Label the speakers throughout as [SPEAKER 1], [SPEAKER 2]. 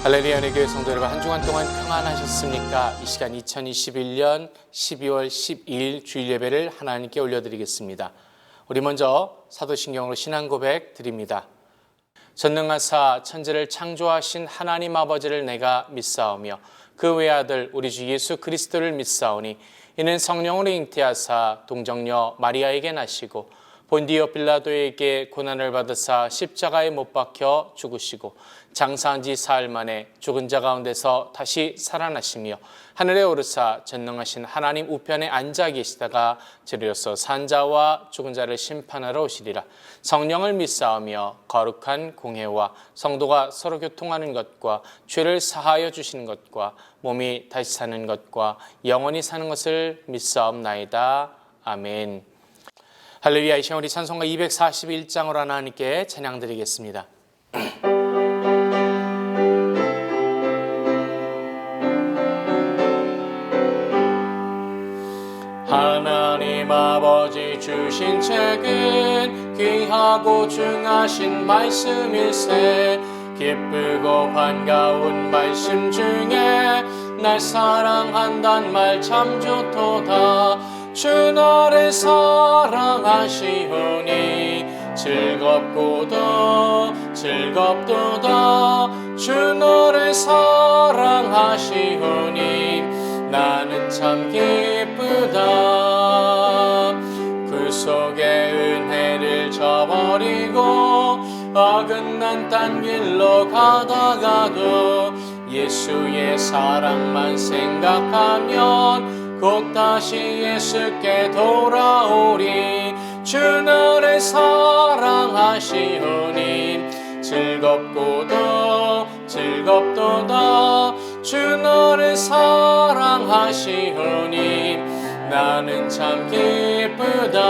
[SPEAKER 1] 할렐루야, 교회 성도 여러분, 한 주간 동안 평안하셨습니까? 이 시간 2021년 12월 12일 주일 예배를 하나님께 올려드리겠습니다. 우리 먼저 사도신경으로 신앙 고백 드립니다. 전능하사 천지를 창조하신 하나님 아버지를 내가 믿사오며 그 외아들 우리 주 예수 그리스도를 믿사오니 이는 성령으로 잉태하사 동정녀 마리아에게 나시고 본디오 빌라도에게 고난을 받으사 십자가에 못 박혀 죽으시고 장사한 지 사흘 만에 죽은 자 가운데서 다시 살아나시며 하늘에 오르사 전능하신 하나님 우편에 앉아 계시다가 저리로서 산 자와 죽은 자를 심판하러 오시리라. 성령을 믿사오며 거룩한 공회와 성도가 서로 교통하는 것과 죄를 사하여 주시는 것과 몸이 다시 사는 것과 영원히 사는 것을 믿사옵나이다. 아멘. 할렐루야. 이 시간 우리 찬송가 241장으로 하나님께 찬양 드리겠습니다. 하나님 아버지 주신 책은 귀하고 중하신 말씀일세. 기쁘고 반가운 말씀 중에 날 사랑한단 말 참 좋도다. 주 나를 사랑하시오니 즐겁고도 즐겁도다. 주 나를 사랑하시오니 나는 참 기쁘다. 그 속에 은혜를 저버리고 어긋난 딴 길로 가다가도 예수의 사랑만 생각하면 곧 다시 예수께 돌아오리. 주 나를 사랑하시오니 즐겁고도 즐겁도다. 주 나를 사랑하시오니 나는 참 기쁘다.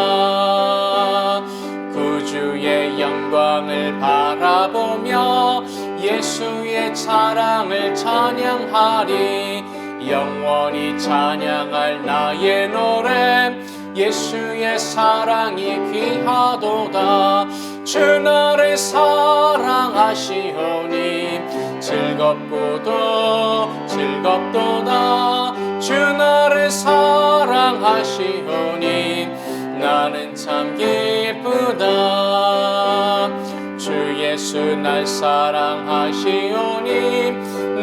[SPEAKER 1] 구주의 영광을 바라보며 예수의 사랑을 찬양하리. 영원히 찬양할 나의 노래 예수의 사랑이 귀하도다. 주 나를 사랑하시오니 즐겁고도 즐겁도다. 주 나를 사랑하시오니 나는 참 기쁘다. 주 예수 날 사랑하시오니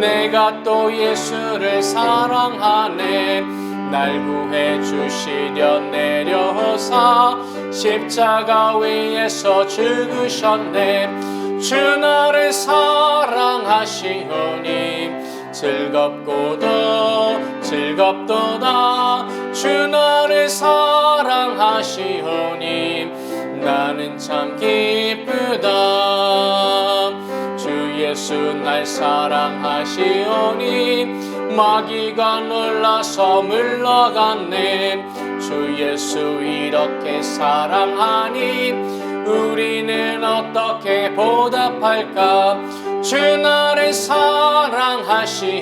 [SPEAKER 1] 내가 또 예수를 사랑하네. 날 구해 주시려 내려오사 십자가 위에서 죽으셨네. 주 나를 사랑하시오니 즐겁고도 즐겁도다. 주 나를 사랑하시오니 나는 참 기쁘다. 주 예수 날 사랑하시오니 마귀가 놀라서 물러갔네. 주 예수 이렇게 사랑하니 우리는 어떻게 보답할까. 주 나를 사랑하시오니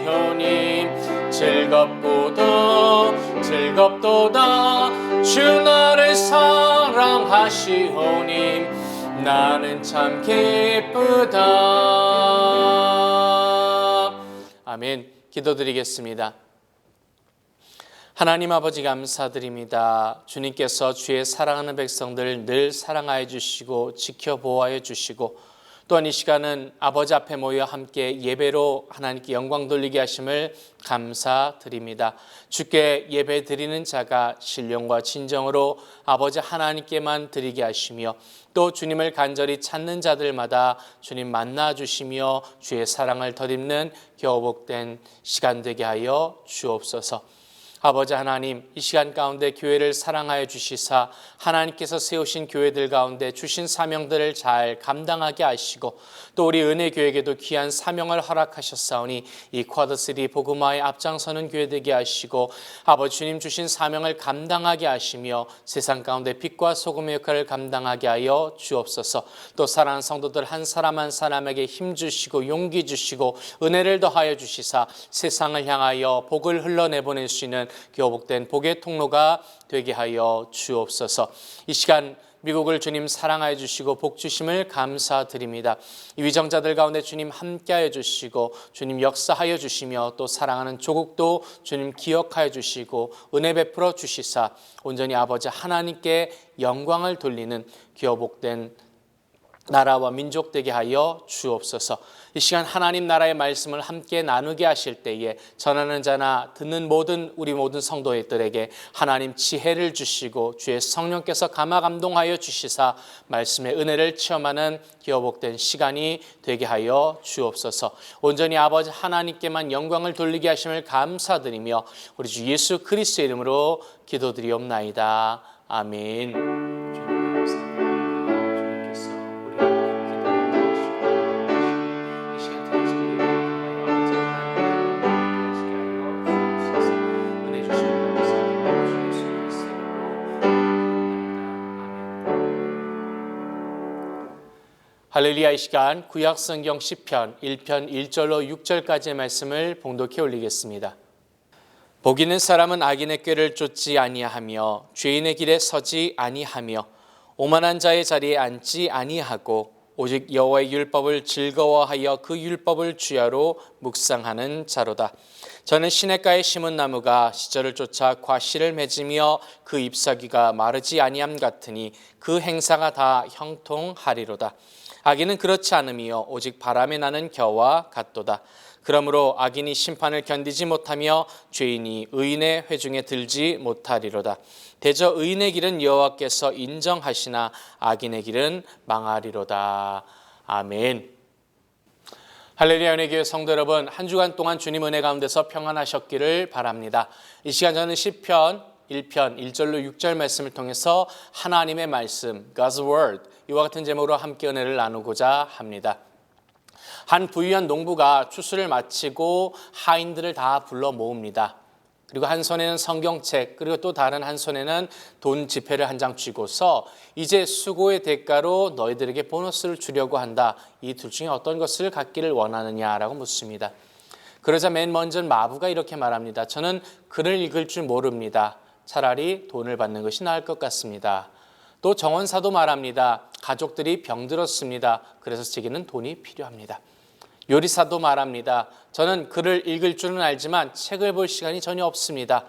[SPEAKER 1] 즐겁고도 즐겁도다. 주 나를 사랑하시오니 나는 참 기쁘다. 아멘. 기도드리겠습니다. 하나님 아버지 감사드립니다. 주님께서 주의 사랑하는 백성들을 늘 사랑하여 주시고 지켜보호하여 주시고 또한 이 시간은 아버지 앞에 모여 함께 예배로 하나님께 영광 돌리게 하심을 감사드립니다. 주께 예배 드리는 자가 신령과 진정으로 아버지 하나님께만 드리게 하시며 또 주님을 간절히 찾는 자들마다 주님 만나 주시며 주의 사랑을 덧입는 교복된 시간 되게 하여 주옵소서. 아버지 하나님, 이 시간 가운데 교회를 사랑하여 주시사 하나님께서 세우신 교회들 가운데 주신 사명들을 잘 감당하게 하시고 또 우리 은혜교회에게도 귀한 사명을 허락하셨사오니 이 쿼드3 복음화에 앞장서는 교회 되게 하시고 아버지 주님 주신 사명을 감당하게 하시며 세상 가운데 빛과 소금의 역할을 감당하게 하여 주옵소서. 또 사랑하는 성도들 한 사람 한 사람에게 힘 주시고 용기 주시고 은혜를 더하여 주시사 세상을 향하여 복을 흘러내보낼 수 있는 교복된 복의 통로가 되게 하여 주옵소서. 이 시간 미국을 주님 사랑하여 주시고 복 주심을 감사드립니다. 이 위정자들 가운데 주님 함께하여 주시고 주님 역사하여 주시며 또 사랑하는 조국도 주님 기억하여 주시고 은혜 베풀어 주시사 온전히 아버지 하나님께 영광을 돌리는 귀어 복된 나라와 민족 되게 하여 주옵소서. 이 시간 하나님 나라의 말씀을 함께 나누게 하실 때에 전하는 자나 듣는 우리 모든 성도들에게 하나님 지혜를 주시고 주의 성령께서 감화 감동하여 주시사 말씀의 은혜를 체험하는 기어복된 시간이 되게 하여 주옵소서. 온전히 아버지 하나님께만 영광을 돌리게 하심을 감사드리며 우리 주 예수 그리스도의 이름으로 기도드리옵나이다. 아멘. 할렐루야. 이 시간 구약성경 시편 1편 1절로 6절까지의 말씀을 봉독해 올리겠습니다. 복 있는 사람은 악인의 꾀를 쫓지 아니하며 죄인의 길에 서지 아니하며 오만한 자의 자리에 앉지 아니하고 오직 여호와의 율법을 즐거워하여 그 율법을 주야로 묵상하는 자로다. 저는 시냇가에 심은 나무가 시절을 쫓아 과실을 맺으며 그 잎사귀가 마르지 아니함 같으니 그 행사가 다 형통하리로다. 악인은 그렇지 않으며 오직 바람에 나는 겨와 같도다. 그러므로 악인이 심판을 견디지 못하며 죄인이 의인의 회중에 들지 못하리로다. 대저 의인의 길은 여호와께서 인정하시나 악인의 길은 망하리로다. 아멘. 할렐루야. 은혜교회 성도 여러분, 한 주간 동안 주님 은혜 가운데서 평안하셨기를 바랍니다. 이 시간 저는 시편 1편 1절로 6절 말씀을 통해서 하나님의 말씀, God's Word, 이와 같은 제목으로 함께 은혜를 나누고자 합니다. 한 부유한 농부가 추수를 마치고 하인들을 다 불러 모읍니다. 그리고 한 손에는 성경책, 그리고 또 다른 한 손에는 돈 지폐를 한 장 쥐고서 이제 수고의 대가로 너희들에게 보너스를 주려고 한다. 이 둘 중에 어떤 것을 갖기를 원하느냐라고 묻습니다. 그러자 맨 먼저 마부가 이렇게 말합니다. 저는 글을 읽을 줄 모릅니다. 차라리 돈을 받는 것이 나을 것 같습니다. 또 정원사도 말합니다. 가족들이 병들었습니다. 그래서 제게는 돈이 필요합니다. 요리사도 말합니다. 저는 글을 읽을 줄은 알지만 책을 볼 시간이 전혀 없습니다.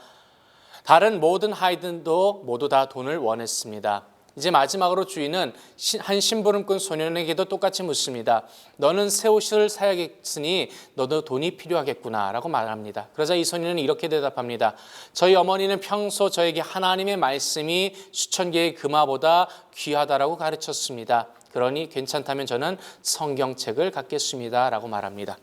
[SPEAKER 1] 다른 모든 하인들도 모두 다 돈을 원했습니다. 이제 마지막으로 주인은 한 심부름꾼 소년에게도 똑같이 묻습니다. 너는 새 옷을 사야겠으니 너도 돈이 필요하겠구나 라고 말합니다. 그러자 이 소년은 이렇게 대답합니다. 저희 어머니는 평소 저에게 하나님의 말씀이 수천 개의 금화보다 귀하다라고 가르쳤습니다. 그러니 괜찮다면 저는 성경책을 갖겠습니다 라고 말합니다.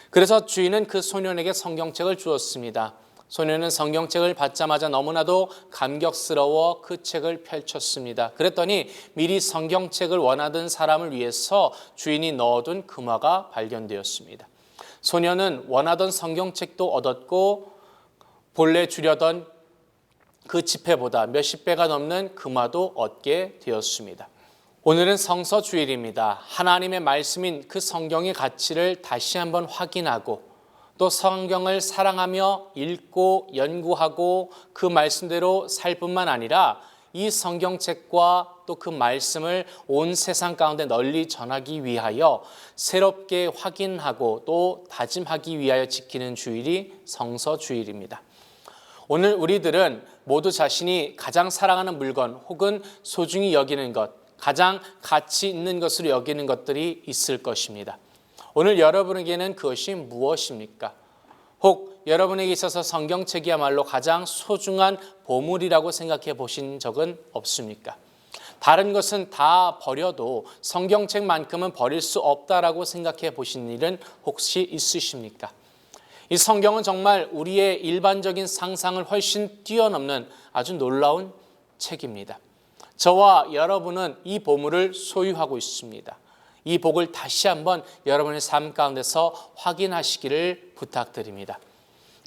[SPEAKER 1] 그래서 주인은 그 소년에게 성경책을 주었습니다. 소년은 성경책을 받자마자 너무나도 감격스러워 그 책을 펼쳤습니다. 그랬더니 미리 성경책을 원하던 사람을 위해서 주인이 넣어둔 금화가 발견되었습니다. 소년은 원하던 성경책도 얻었고 본래 주려던 그 지폐보다 몇십 배가 넘는 금화도 얻게 되었습니다. 오늘은 성서 주일입니다. 하나님의 말씀인 그 성경의 가치를 다시 한번 확인하고 또 성경을 사랑하며 읽고 연구하고 그 말씀대로 살 뿐만 아니라 이 성경책과 또 그 말씀을 온 세상 가운데 널리 전하기 위하여 새롭게 확인하고 또 다짐하기 위하여 지키는 주일이 성서주일입니다. 오늘 우리들은 모두 자신이 가장 사랑하는 물건 혹은 소중히 여기는 것, 가장 가치 있는 것으로 여기는 것들이 있을 것입니다. 오늘 여러분에게는 그것이 무엇입니까? 혹 여러분에게 있어서 성경책이야말로 가장 소중한 보물이라고 생각해 보신 적은 없습니까? 다른 것은 다 버려도 성경책만큼은 버릴 수 없다라고 생각해 보신 일은 혹시 있으십니까? 이 성경은 정말 우리의 일반적인 상상을 훨씬 뛰어넘는 아주 놀라운 책입니다. 저와 여러분은 이 보물을 소유하고 있습니다. 이 복을 다시 한번 여러분의 삶 가운데서 확인하시기를 부탁드립니다.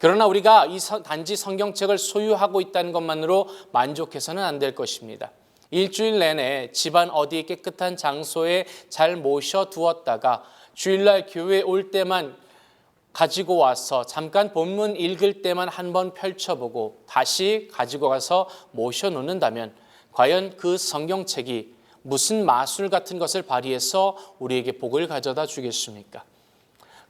[SPEAKER 1] 그러나 우리가 단지 성경책을 소유하고 있다는 것만으로 만족해서는 안 될 것입니다. 일주일 내내 집안 어디 깨끗한 장소에 잘 모셔두었다가 주일날 교회에 올 때만 가지고 와서 잠깐 본문 읽을 때만 한번 펼쳐보고 다시 가지고 가서 모셔놓는다면 과연 그 성경책이 무슨 마술 같은 것을 발휘해서 우리에게 복을 가져다 주겠습니까?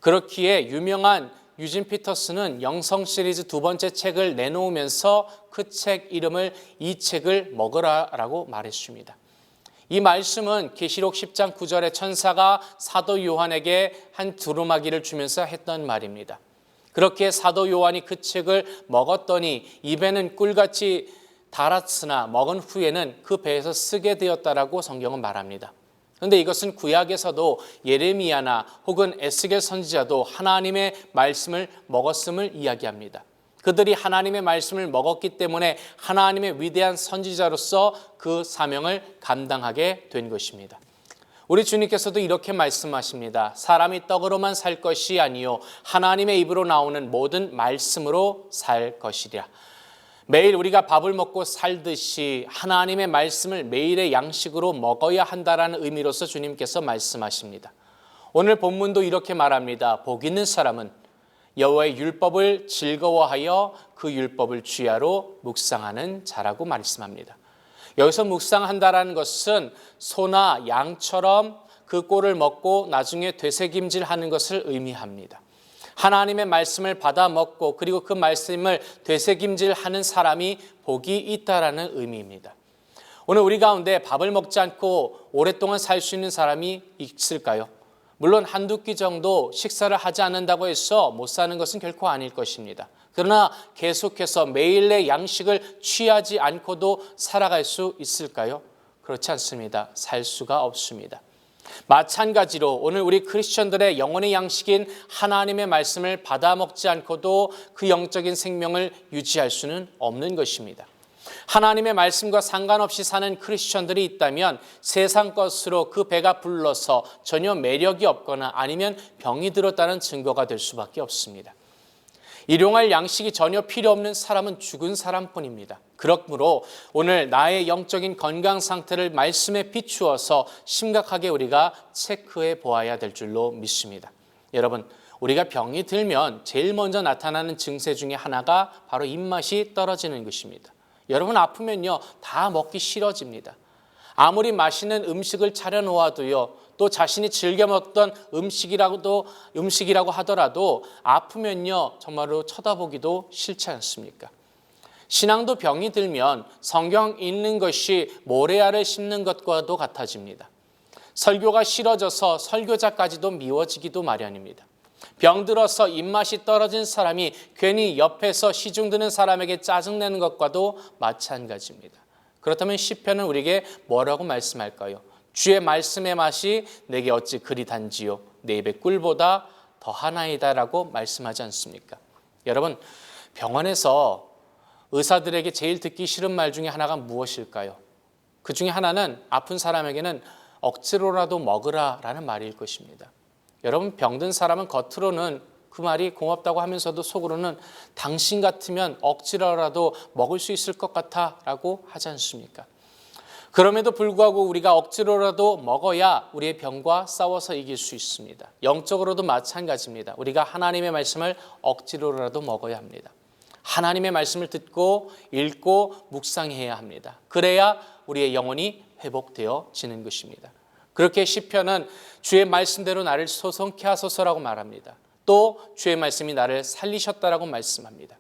[SPEAKER 1] 그렇기에 유명한 유진 피터스는 영성 시리즈 두 번째 책을 내놓으면서 그 책 이름을 이 책을 먹으라라고 말했습니다. 이 말씀은 계시록 10장 9절에 천사가 사도 요한에게 한 두루마기를 주면서 했던 말입니다. 그렇게 사도 요한이 그 책을 먹었더니 입에는 꿀같이 달았으나 먹은 후에는 그 배에서 쓰게 되었다라고 성경은 말합니다. 그런데 이것은 구약에서도 예레미야나 혹은 에스겔 선지자도 하나님의 말씀을 먹었음을 이야기합니다. 그들이 하나님의 말씀을 먹었기 때문에 하나님의 위대한 선지자로서 그 사명을 감당하게 된 것입니다. 우리 주님께서도 이렇게 말씀하십니다. 사람이 떡으로만 살 것이 아니요 하나님의 입으로 나오는 모든 말씀으로 살 것이랴. 매일 우리가 밥을 먹고 살듯이 하나님의 말씀을 매일의 양식으로 먹어야 한다라는 의미로서 주님께서 말씀하십니다. 오늘 본문도 이렇게 말합니다. 복 있는 사람은 여호와의 율법을 즐거워하여 그 율법을 주야로 묵상하는 자라고 말씀합니다. 여기서 묵상한다라는 것은 소나 양처럼 그 꼴을 먹고 나중에 되새김질하는 것을 의미합니다. 하나님의 말씀을 받아 먹고 그리고 그 말씀을 되새김질하는 사람이 복이 있다라는 의미입니다. 오늘 우리 가운데 밥을 먹지 않고 오랫동안 살 수 있는 사람이 있을까요? 물론 한두 끼 정도 식사를 하지 않는다고 해서 못 사는 것은 결코 아닐 것입니다. 그러나 계속해서 매일의 양식을 취하지 않고도 살아갈 수 있을까요? 그렇지 않습니다. 살 수가 없습니다. 마찬가지로 오늘 우리 크리스천들의 영혼의 양식인 하나님의 말씀을 받아 먹지 않고도 그 영적인 생명을 유지할 수는 없는 것입니다. 하나님의 말씀과 상관없이 사는 크리스천들이 있다면 세상 것으로 그 배가 불러서 전혀 매력이 없거나 아니면 병이 들었다는 증거가 될 수밖에 없습니다. 일용할 양식이 전혀 필요 없는 사람은 죽은 사람뿐입니다. 그러므로 오늘 나의 영적인 건강 상태를 말씀에 비추어서 심각하게 우리가 체크해 보아야 될 줄로 믿습니다. 여러분, 우리가 병이 들면 제일 먼저 나타나는 증세 중에 하나가 바로 입맛이 떨어지는 것입니다. 여러분, 아프면요 다 먹기 싫어집니다. 아무리 맛있는 음식을 차려놓아도요, 또 자신이 즐겨 먹던 음식이라고 하더라도 아프면요 정말로 쳐다보기도 싫지 않습니까? 신앙도 병이 들면 성경 읽는 것이 모래알을 씹는 것과도 같아집니다. 설교가 싫어져서 설교자까지도 미워지기도 마련입니다. 병들어서 입맛이 떨어진 사람이 괜히 옆에서 시중 드는 사람에게 짜증내는 것과도 마찬가지입니다. 그렇다면 시편은 우리에게 뭐라고 말씀할까요? 주의 말씀의 맛이 내게 어찌 그리 단지요 내 입의 꿀보다 더하나이다 라고 말씀하지 않습니까? 여러분, 병원에서 의사들에게 제일 듣기 싫은 말 중에 하나가 무엇일까요? 그 중에 하나는 아픈 사람에게는 억지로라도 먹으라 라는 말일 것입니다. 여러분, 병든 사람은 겉으로는 그 말이 고맙다고 하면서도 속으로는 당신 같으면 억지로라도 먹을 수 있을 것 같아 라고 하지 않습니까? 그럼에도 불구하고 우리가 억지로라도 먹어야 우리의 병과 싸워서 이길 수 있습니다. 영적으로도 마찬가지입니다. 우리가 하나님의 말씀을 억지로라도 먹어야 합니다. 하나님의 말씀을 듣고 읽고 묵상해야 합니다. 그래야 우리의 영혼이 회복되어지는 것입니다. 그렇게 시편은 주의 말씀대로 나를 소성케 하소서라고 말합니다. 또 주의 말씀이 나를 살리셨다라고 말씀합니다.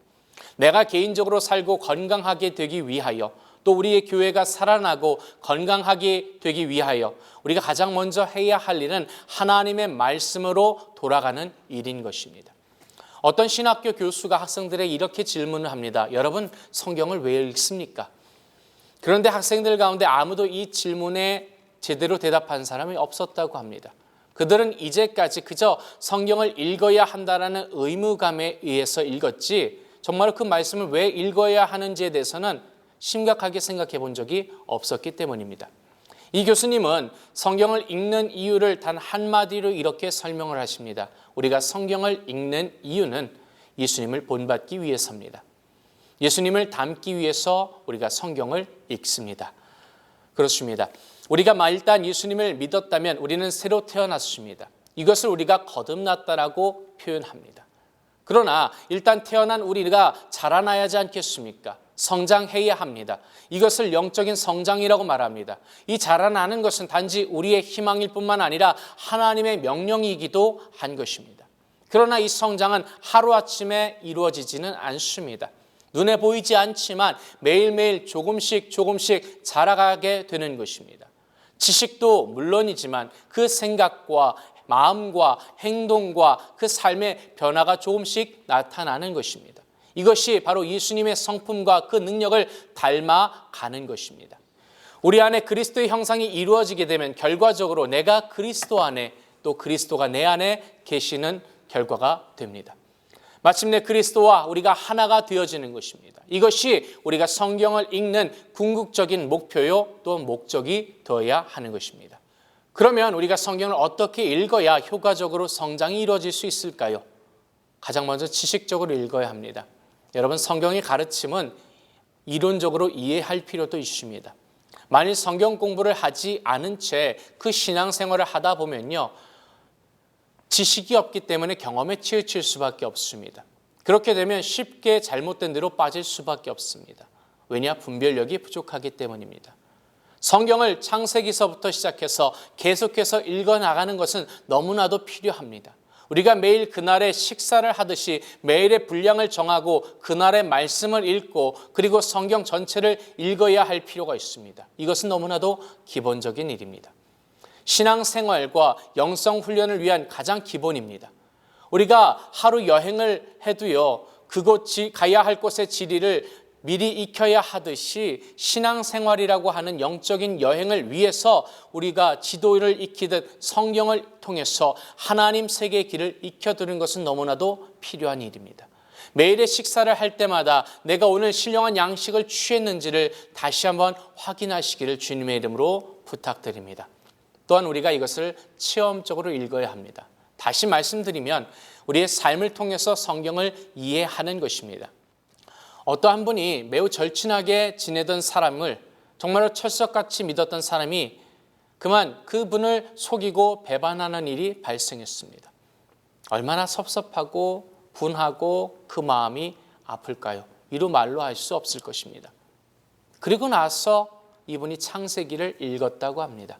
[SPEAKER 1] 내가 개인적으로 살고 건강하게 되기 위하여, 또 우리의 교회가 살아나고 건강하게 되기 위하여 우리가 가장 먼저 해야 할 일은 하나님의 말씀으로 돌아가는 일인 것입니다. 어떤 신학교 교수가 학생들에게 이렇게 질문을 합니다. 여러분, 성경을 왜 읽습니까? 그런데 학생들 가운데 아무도 이 질문에 제대로 대답한 사람이 없었다고 합니다. 그들은 이제까지 그저 성경을 읽어야 한다는 의무감에 의해서 읽었지 정말 그 말씀을 왜 읽어야 하는지에 대해서는 심각하게 생각해 본 적이 없었기 때문입니다. 이 교수님은 성경을 읽는 이유를 단 한마디로 이렇게 설명을 하십니다. 우리가 성경을 읽는 이유는 예수님을 본받기 위해서입니다. 예수님을 닮기 위해서 우리가 성경을 읽습니다. 그렇습니다. 우리가 일단 예수님을 믿었다면 우리는 새로 태어났습니다. 이것을 우리가 거듭났다라고 표현합니다. 그러나 일단 태어난 우리가 자라나야 하지 않겠습니까? 성장해야 합니다. 이것을 영적인 성장이라고 말합니다. 이 자라나는 것은 단지 우리의 희망일 뿐만 아니라 하나님의 명령이기도 한 것입니다. 그러나 이 성장은 하루아침에 이루어지지는 않습니다. 눈에 보이지 않지만 매일매일 조금씩 자라가게 되는 것입니다. 지식도 물론이지만 그 생각과 마음과 행동과 그 삶의 변화가 조금씩 나타나는 것입니다. 이것이 바로 예수님의 성품과 그 능력을 닮아가는 것입니다. 우리 안에 그리스도의 형상이 이루어지게 되면 결과적으로 내가 그리스도 안에 또 그리스도가 내 안에 계시는 결과가 됩니다. 마침내 그리스도와 우리가 하나가 되어지는 것입니다. 이것이 우리가 성경을 읽는 궁극적인 목표요 또 목적이 되어야 하는 것입니다. 그러면 우리가 성경을 어떻게 읽어야 효과적으로 성장이 이루어질 수 있을까요? 가장 먼저 지식적으로 읽어야 합니다. 여러분, 성경의 가르침은 이론적으로 이해할 필요도 있습니다. 만일 성경 공부를 하지 않은 채 그 신앙생활을 하다 보면요, 지식이 없기 때문에 경험에 치우칠 수밖에 없습니다. 그렇게 되면 쉽게 잘못된 대로 빠질 수밖에 없습니다. 왜냐? 분별력이 부족하기 때문입니다. 성경을 창세기서부터 시작해서 계속해서 읽어나가는 것은 너무나도 필요합니다. 우리가 매일 그날의 식사를 하듯이 매일의 분량을 정하고 그날의 말씀을 읽고 그리고 성경 전체를 읽어야 할 필요가 있습니다. 이것은 너무나도 기본적인 일입니다. 신앙생활과 영성훈련을 위한 가장 기본입니다. 우리가 하루 여행을 해도요, 가야 할 곳의 지리를 미리 익혀야 하듯이 신앙생활이라고 하는 영적인 여행을 위해서 우리가 지도를 익히듯 성경을 통해서 하나님 세계의 길을 익혀두는 것은 너무나도 필요한 일입니다. 매일의 식사를 할 때마다 내가 오늘 신령한 양식을 취했는지를 다시 한번 확인하시기를 주님의 이름으로 부탁드립니다. 또한 우리가 이것을 체험적으로 읽어야 합니다. 다시 말씀드리면 우리의 삶을 통해서 성경을 이해하는 것입니다. 어떠한 분이 매우 절친하게 지내던 사람을 정말로 철석같이 믿었던 사람이 그만 그분을 속이고 배반하는 일이 발생했습니다. 얼마나 섭섭하고 분하고 그 마음이 아플까요? 이루 말로 할 수 없을 것입니다. 그리고 나서 이분이 창세기를 읽었다고 합니다.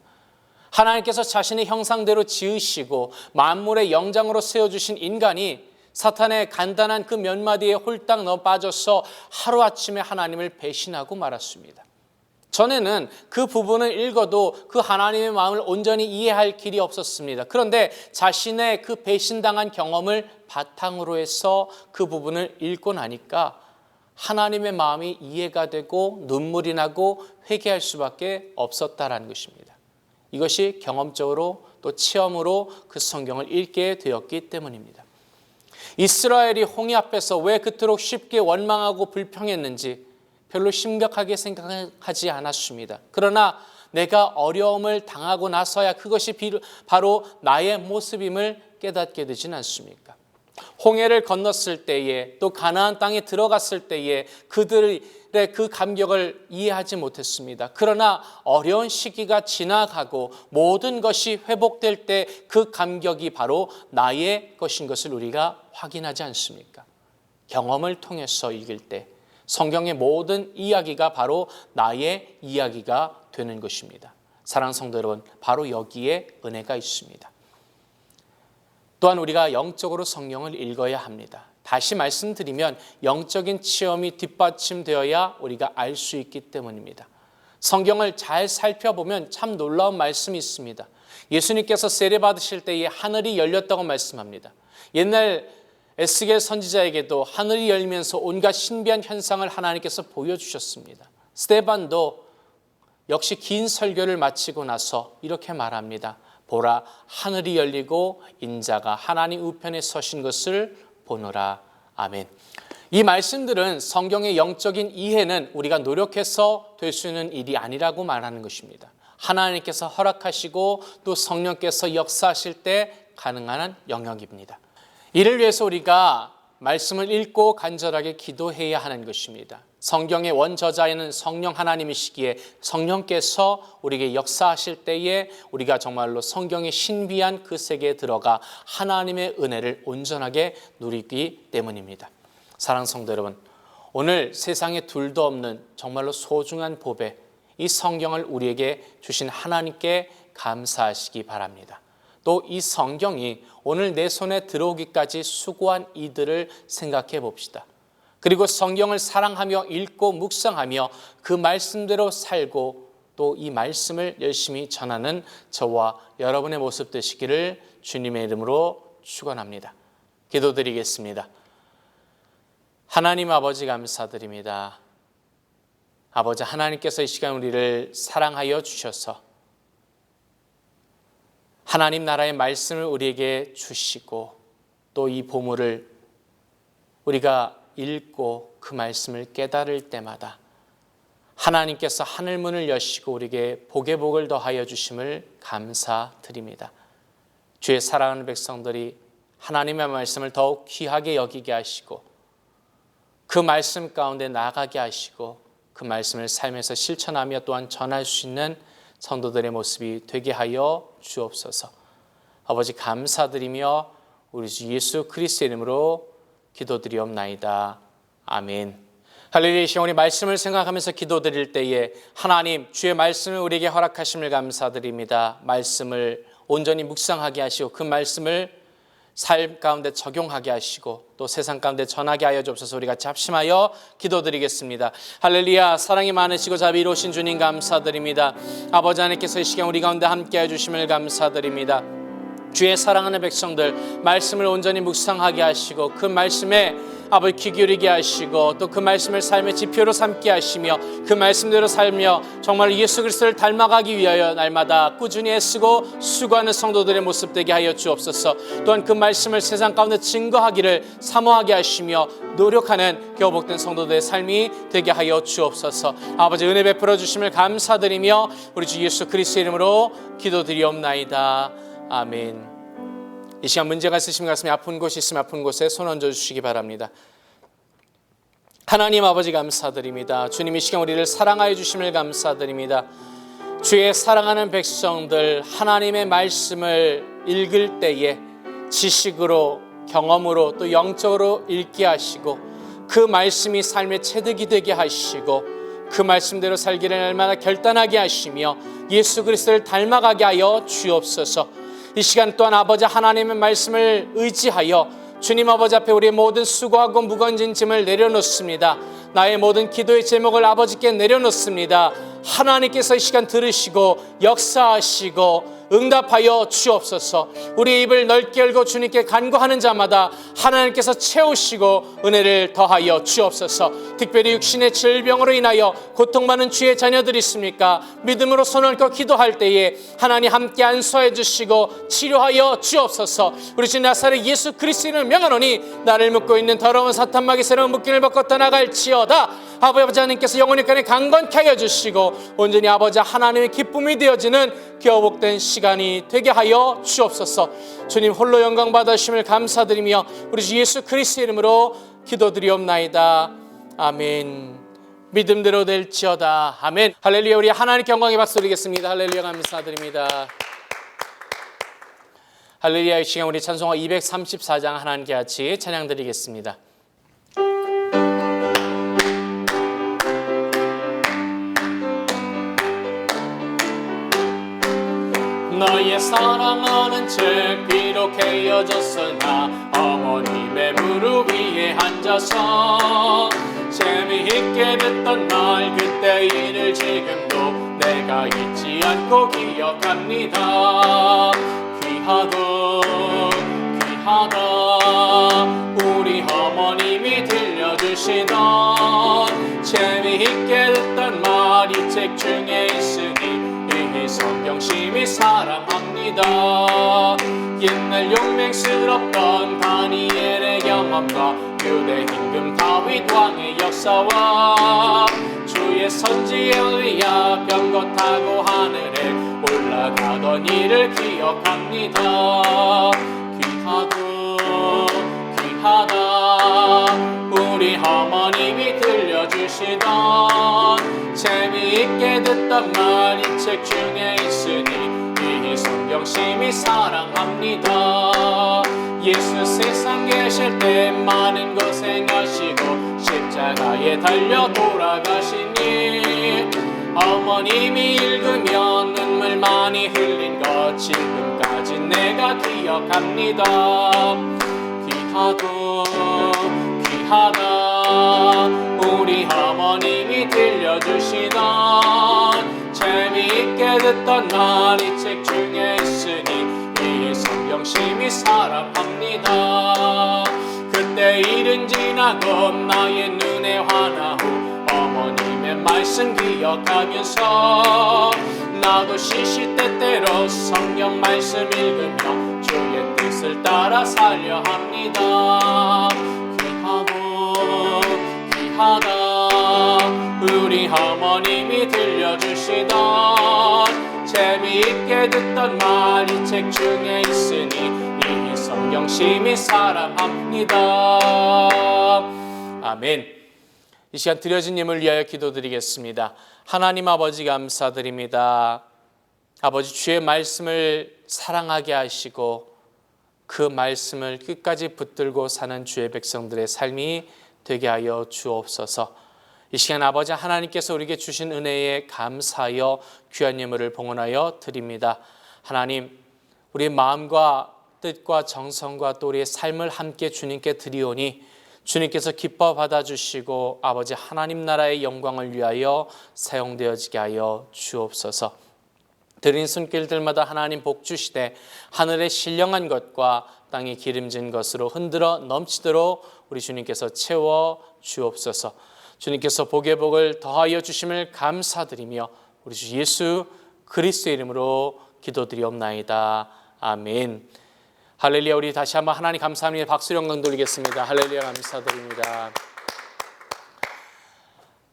[SPEAKER 1] 하나님께서 자신의 형상대로 지으시고 만물의 영장으로 세워주신 인간이 사탄의 간단한 그 몇 마디에 홀딱 넣어 빠져서 하루아침에 하나님을 배신하고 말았습니다. 전에는 그 부분을 읽어도 그 하나님의 마음을 온전히 이해할 길이 없었습니다. 그런데 자신의 그 배신당한 경험을 바탕으로 해서 그 부분을 읽고 나니까 하나님의 마음이 이해가 되고 눈물이 나고 회개할 수밖에 없었다라는 것입니다. 이것이 경험적으로 또 체험으로 그 성경을 읽게 되었기 때문입니다. 이스라엘이 홍해 앞에서 왜 그토록 쉽게 원망하고 불평했는지 별로 심각하게 생각하지 않았습니다. 그러나 내가 어려움을 당하고 나서야 그것이 바로 나의 모습임을 깨닫게 되진 않습니까? 홍해를 건넜을 때에 또 가나안 땅에 들어갔을 때에 그들의 그 감격을 이해하지 못했습니다. 그러나 어려운 시기가 지나가고 모든 것이 회복될 때 그 감격이 바로 나의 것인 것을 우리가 확인하지 않습니까? 경험을 통해서 읽을 때 성경의 모든 이야기가 바로 나의 이야기가 되는 것입니다. 사랑하는 성도 여러분, 바로 여기에 은혜가 있습니다. 또한 우리가 영적으로 성경을 읽어야 합니다. 다시 말씀드리면 영적인 체험이 뒷받침되어야 우리가 알 수 있기 때문입니다. 성경을 잘 살펴보면 참 놀라운 말씀이 있습니다. 예수님께서 세례 받으실 때에 하늘이 열렸다고 말씀합니다. 옛날 에스겔 선지자에게도 하늘이 열리면서 온갖 신비한 현상을 하나님께서 보여주셨습니다. 스데반도 역시 긴 설교를 마치고 나서 이렇게 말합니다. 보라, 하늘이 열리고 인자가 하나님 우편에 서신 것을 보노라. 아멘. 이 말씀들은 성경의 영적인 이해는 우리가 노력해서 될 수 있는 일이 아니라고 말하는 것입니다. 하나님께서 허락하시고 또 성령께서 역사하실 때 가능한 영역입니다. 이를 위해서 우리가 말씀을 읽고 간절하게 기도해야 하는 것입니다. 성경의 원저자에는 성령 하나님이시기에 성령께서 우리에게 역사하실 때에 우리가 정말로 성경의 신비한 그 세계에 들어가 하나님의 은혜를 온전하게 누리기 때문입니다. 사랑하는 성도 여러분, 오늘 세상에 둘도 없는 정말로 소중한 보배, 이 성경을 우리에게 주신 하나님께 감사하시기 바랍니다. 또 이 성경이 오늘 내 손에 들어오기까지 수고한 이들을 생각해 봅시다. 그리고 성경을 사랑하며 읽고 묵상하며 그 말씀대로 살고 또 이 말씀을 열심히 전하는 저와 여러분의 모습 되시기를 주님의 이름으로 축원합니다. 기도드리겠습니다. 하나님 아버지 감사드립니다. 아버지 하나님께서 이 시간 우리를 사랑하여 주셔서 하나님 나라의 말씀을 우리에게 주시고 또 이 보물을 우리가 읽고 그 말씀을 깨달을 때마다 하나님께서 하늘문을 여시고 우리에게 복의 복을 더하여 주심을 감사드립니다. 주의 사랑하는 백성들이 하나님의 말씀을 더욱 귀하게 여기게 하시고 그 말씀 가운데 나가게 하시고 그 말씀을 삶에서 실천하며 또한 전할 수 있는 성도들의 모습이 되게 하여 주옵소서. 아버지 감사드리며 우리 주 예수 그리스도의 이름으로 기도드리옵나이다. 아멘. 할렐루야. 이 시간 우리 말씀을 생각하면서 기도드릴 때에 하나님 주의 말씀을 우리에게 허락하심을 감사드립니다. 말씀을 온전히 묵상하게 하시고 그 말씀을 삶 가운데 적용하게 하시고 또 세상 가운데 전하게 하여 주옵소서. 우리 같이 합심하여 기도드리겠습니다. 할렐루야. 사랑이 많으시고 자비로우신 주님 감사드립니다. 아버지 하나님께서 이 시간 우리 가운데 함께해 주심을 감사드립니다. 주의 사랑하는 백성들 말씀을 온전히 묵상하게 하시고 그 말씀에 아버지 귀 기울이게 하시고 또 그 말씀을 삶의 지표로 삼게 하시며 그 말씀대로 살며 정말 예수 그리스도를 닮아가기 위하여 날마다 꾸준히 애쓰고 수고하는 성도들의 모습 되게 하여 주옵소서. 또한 그 말씀을 세상 가운데 증거하기를 사모하게 하시며 노력하는 교복된 성도들의 삶이 되게 하여 주옵소서. 아버지 은혜 베풀어 주심을 감사드리며 우리 주 예수 그리스도의 이름으로 기도드리옵나이다. 아멘. 이 시간 문제가 있으신 가슴에 아픈 곳이 있으면 아픈 곳에 손 얹어 주시기 바랍니다. 하나님 아버지 감사드립니다. 주님 이 시간 우리를 사랑하여 주심을 감사드립니다. 주의 사랑하는 백성들 하나님의 말씀을 읽을 때에 지식으로 경험으로 또 영적으로 읽게 하시고 그 말씀이 삶의 체득이 되게 하시고 그 말씀대로 살기를 날마다 결단하게 하시며 예수 그리스도를 닮아가게 하여 주옵소서. 이 시간 또한 아버지 하나님의 말씀을 의지하여 주님 아버지 앞에 우리의 모든 수고하고 무거운 짐을 내려놓습니다. 나의 모든 기도의 제목을 아버지께 내려놓습니다. 하나님께서 이 시간 들으시고 역사하시고 응답하여 주옵소서. 우리의 입을 넓게 열고 주님께 간구하는 자마다 하나님께서 채우시고 은혜를 더하여 주옵소서. 특별히 육신의 질병으로 인하여 고통받는 주의 자녀들이 있습니까? 믿음으로 손을 얹고 기도할 때에 하나님 함께 안수해 주시고 치료하여 주옵소서. 우리 주 나사렛 예수 그리스도를 명하노니 나를 묶고 있는 더러운 사탄 마귀 새로운 묶임을 벗고 떠나갈지어다. 아버지 하나님께서 영혼의 간에 강건케 하여 주시고 온전히 아버지 하나님의 기쁨이 되어지는 교복된 시간이 되게 하여 주옵소서. 주님 홀로 영광 받으심을 감사드리며 우리 주 예수 그리스도의 이름으로 기도드리옵나이다. 아멘. 믿음대로 될지어다. 아멘. 할렐루야. 우리 하나님께 영광의 박수 드리겠습니다. 할렐루야. 감사드립니다. 할렐루야. 이 시간 우리 찬송가 234장 하나님께 같이 찬양 드리겠습니다. 너의 사랑하는 채 비록 헤어졌으나 어머님의 무릎 위에 앉아서 재미있게 듣던 날 그때 일을 지금도 내가 잊지 않고 기억합니다. 귀하다 우리 어머님이 들려주시던 재미있게 듣던 말 이 책 중에 있으니 이 성경심이 사랑합니다. 옛날 용맹스럽던 다니엘의 경험과 유대 임금 다윗 왕의 역사와 주의 선지 엘리야 병거 타고 하늘에 올라가던 일을 기억합니다. 귀하다 우리 어머님이 들려주시던 재미있게 듣던 말 이 책 중에 있으니 이 성경심이 사랑합니다. 예수 세상 계실 때 많은 고생하시고 십자가 십자가에 달려 돌아가시니 어머님이 읽으면 눈물 많이 흘린 것 지금까지 내가 기억합니다. 귀하고 귀하다 우리 어머님이 들려주시던 재미있게 듣던 말 이 책 중에 있으니 이 성경심이 사랑합니다. 그때 일은 지나고 나의 눈에 환하고 어머님의 말씀 기억하면서 나도 시시때때로 성경 말씀 읽으며 주의 뜻을 따라 살려 합니다. 귀하고 귀하다 우리 어머님이 들려주시던 재미있게 듣던 말 이 책 중에 있으니 이 성경심이 사랑합니다. 아멘. 이 시간 드려진 예물 위하여 기도드리겠습니다. 하나님 아버지 감사드립니다. 아버지 주의 말씀을 사랑하게 하시고 그 말씀을 끝까지 붙들고 사는 주의 백성들의 삶이 되게 하여 주옵소서. 이 시간 아버지 하나님께서 우리에게 주신 은혜에 감사하여 귀한 예물을 봉헌하여 드립니다. 하나님 우리의 마음과 뜻과 정성과 또 우리의 삶을 함께 주님께 드리오니 주님께서 기뻐 받아주시고 아버지 하나님 나라의 영광을 위하여 사용되어지게 하여 주옵소서. 드린 손길들마다 하나님 복 주시되 하늘의 신령한 것과 땅이 기름진 것으로 흔들어 넘치도록 우리 주님께서 채워 주옵소서. 주님께서 복의 복을 더하여 주심을 감사드리며 우리 주 예수 그리스도의 이름으로 기도드리옵나이다. 아멘. 할렐루야. 우리 다시 한번 하나님 감사합니다. 박수 영광 돌리겠습니다. 할렐루야. 감사드립니다.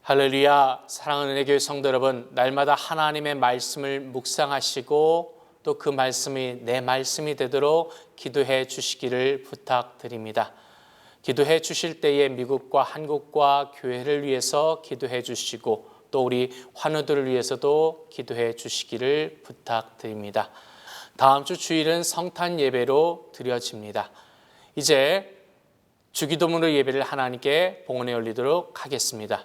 [SPEAKER 1] 할렐루야. 사랑하는 은혜교회 성도 여러분, 날마다 하나님의 말씀을 묵상하시고 또 그 말씀이 내 말씀이 되도록 기도해 주시기를 부탁드립니다. 기도해 주실 때에 미국과 한국과 교회를 위해서 기도해 주시고 또 우리 환우들을 위해서도 기도해 주시기를 부탁드립니다. 다음 주 주일은 성탄 예배로 드려집니다. 이제 주기도문으로 예배를 하나님께 봉헌해 올리도록 하겠습니다.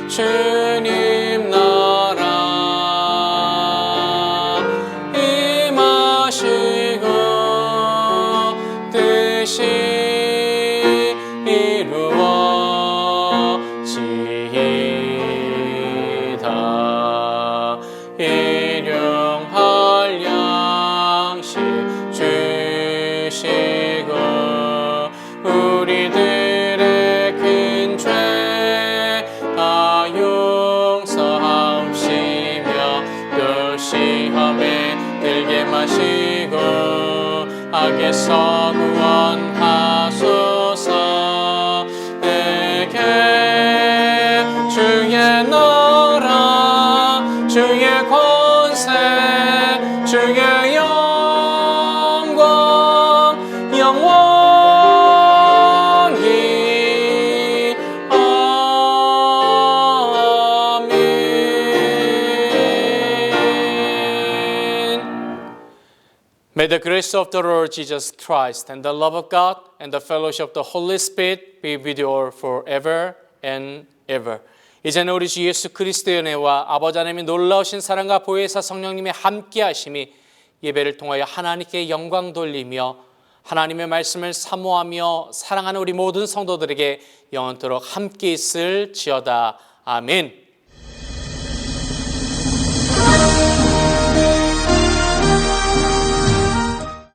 [SPEAKER 1] 주님 나라 임하시고 뜻이 이루어지이다. 일용할 양식 주시고 우리들의 큰 죄 다 용서하옵시며 또 시험에 들게 마시고 악에서 구원하소서. 내게 주의 나라 주의 권세 주의 영광 영원히 May the grace of the Lord Jesus Christ and the love of God and the fellowship of the Holy Spirit be with you all forever and ever. 이제는 우리 주 예수 그리스도의 은혜와 아버지 하나님의 놀라우신 사랑과 보혜사 성령님의 함께 하심이 예배를 통하여 하나님께 영광 돌리며 하나님의 말씀을 사모하며 사랑하는 우리 모든 성도들에게 영원토록 함께 있을지어다. 아멘.